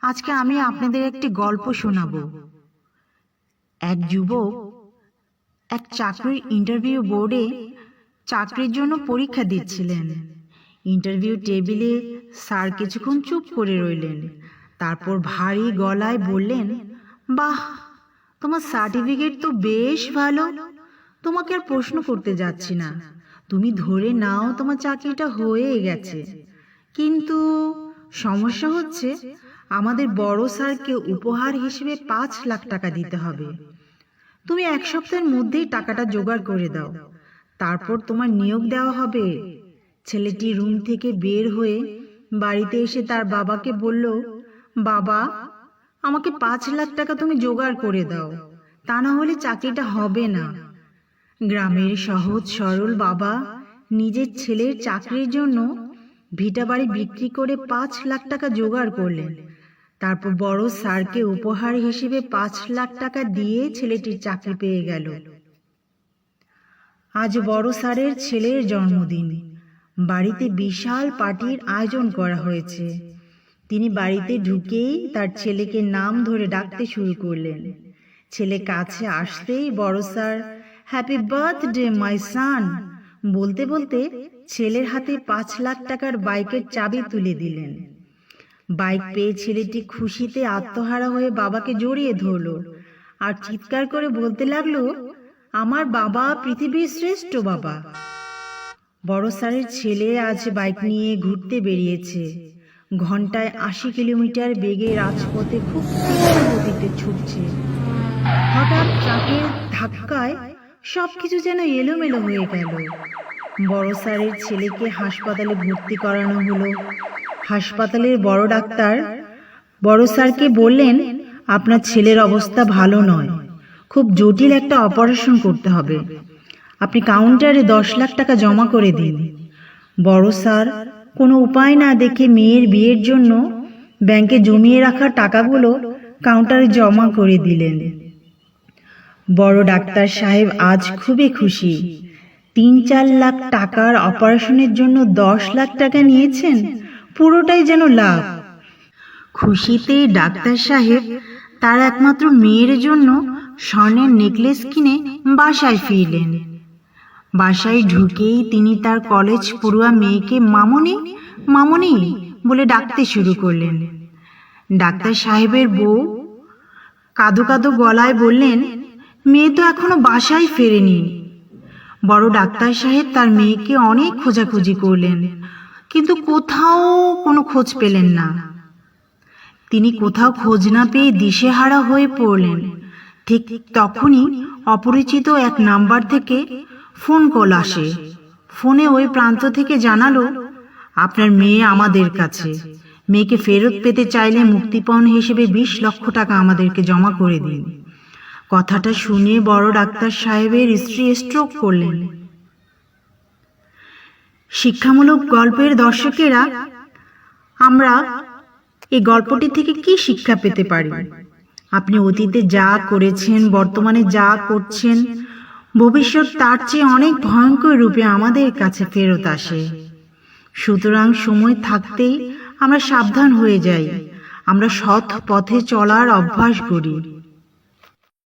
আজকে আমি আপনাদের একটি গল্প শোনাবো। এক যুবক এক চাকরির ইন্টারভিউ বোর্ডে চাকরির জন্য পরীক্ষা দিচ্ছিলেন। ইন্টারভিউ টেবিলে স্যার কিছুক্ষণ চুপ করে রইলেন। তারপর ভারী গলায় বললেন, বাহ, তোমার সার্টিফিকেট তো বেশ ভালো। তোমাকে আর প্রশ্ন করতে যাচ্ছি না, তুমি ধরে নাও তোমার চাকরিটা হয়ে গেছে। কিন্তু সমস্যা হচ্ছে, আমাদের বড় স্যারকে উপহার হিসেবে 5 লাখ টাকা দিতে হবে। তুমি 1 সপ্তাহের মধ্যেই টাকাটা জোগাড় করে দাও, তারপর তোমার নিয়োগ দেওয়া হবে। ছেলেটি রুম থেকে বের হয়ে বাড়িতে এসে তার বাবাকে বলল, বাবা, আমাকে 5 লাখ টাকা তুমি জোগাড় করে দাও, তা না হলে চাকরিটা হবে না। গ্রামের সহজ সরল বাবা নিজের ছেলের চাকরির জন্য ভিটা বাড়ি বিক্রি করে 5 লাখ টাকা জোগাড় করলেন। তারপর বড় স্যারকে উপহার হিসেবে 5 লাখ টাকা দিয়ে ছেলেটির চাকরি পেয়ে গেল। আজ বড় স্যারের ছেলের জন্মদিন। বাড়িতে বিশাল পার্টির আয়োজন করা হয়েছে। তিনি বাড়িতে ঢুকেই তার ছেলেকে নাম ধরে ডাকতে শুরু করলেন। ছেলে কাছে আসতেই বড় স্যার হ্যাপি বার্থডে মাই সান বলতে বলতে ছেলের হাতে 5 লাখ টাকার বাইকের চাবি তুলে দিলেন। বাইক পেয়ে ছেলেটি খুশিতে আত্মহারা হয়ে বাবাকে জড়িয়ে ধরল আর চিৎকার করে বলতে লাগলো, আমার বাবা পৃথিবীর শ্রেষ্ঠ বাবা। বড় স্যারের ছেলে আজ বাইক নিয়ে ঘুরতে বেরিয়েছে। ঘন্টায় 80 কিলোমিটার বেগে রাজপথে খুব তীব্র গতিতে ছুটছে। হঠাৎ ট্রাকের ধাক্কায় সবকিছু যেন এলোমেলো হয়ে গেল। বড় স্যারের ছেলেকে হাসপাতালে ভর্তি করানো হলো। হাসপাতালের বড় ডাক্তার বড় স্যারকে বললেন, আপনার ছেলের অবস্থা ভালো নয়, খুব জটিল একটা অপারেশন করতে হবে। আপনি কাউন্টারে 10 লাখ টাকা জমা করে দিন। বড় স্যার কোনো উপায় না দেখে মেয়ের বিয়ের জন্য ব্যাংকে জমিয়ে রাখা টাকাগুলো কাউন্টারে জমা করে দিলেন। বড় ডাক্তার সাহেব আজ খুবই খুশি। 3-4 লাখ টাকার অপারেশনের জন্য 10 লাখ টাকা নিয়েছেন, পুরোটাই যেন লাভ। খুশিতে ডাক্তার সাহেব তার একমাত্র মেয়ের জন্য স্বর্ণের নেকলেস কিনে বাসায় ফিরলেন। বাসায় ঢুকেই তিনি তার কলেজ পড়ুয়া মেয়েকে মামনি মামনি বলে ডাকতে শুরু করলেন। ডাক্তার সাহেবের বউ কাঁদো কাঁদো গলায় বললেন, মেয়ে তো এখনো বাসায় ফেরেনি। বড় ডাক্তার সাহেব তার মেয়েকে অনেক খোঁজাখুঁজি করলেন, কিন্তু কোথাও কোনো খোঁজ পেলেন না। তিনি কোথাও খোঁজ না পেয়ে দিশেহারা হয়ে পড়লেন। ঠিক তখনই অপরিচিত এক নাম্বার থেকে ফোন কল আসে। ফোনে ওই প্রান্ত থেকে জানালো, আপনার মেয়ে আমাদের কাছে। মেয়েকে ফেরত পেতে চাইলে মুক্তিপণ হিসেবে 20 লক্ষ টাকা আমাদেরকে জমা করে দিন। কথাটা শুনে বড় ডাক্তার সাহেবের স্ত্রী স্ট্রোক করলেন। শিক্ষামূলক গল্পের দর্শকেরা, আমরা এই গল্পটি থেকে কি শিক্ষা পেতে পারি? আপনি অতীতে যা করেছেন, বর্তমানে যা করছেন, ভবিষ্যৎ তার চেয়ে অনেক ভয়ঙ্কর রূপে আমাদের কাছে ফেরত আসে। সুতরাং সময় থাকতেই আমরা সাবধান হয়ে যাই, আমরা সৎ পথে চলার অভ্যাস করি।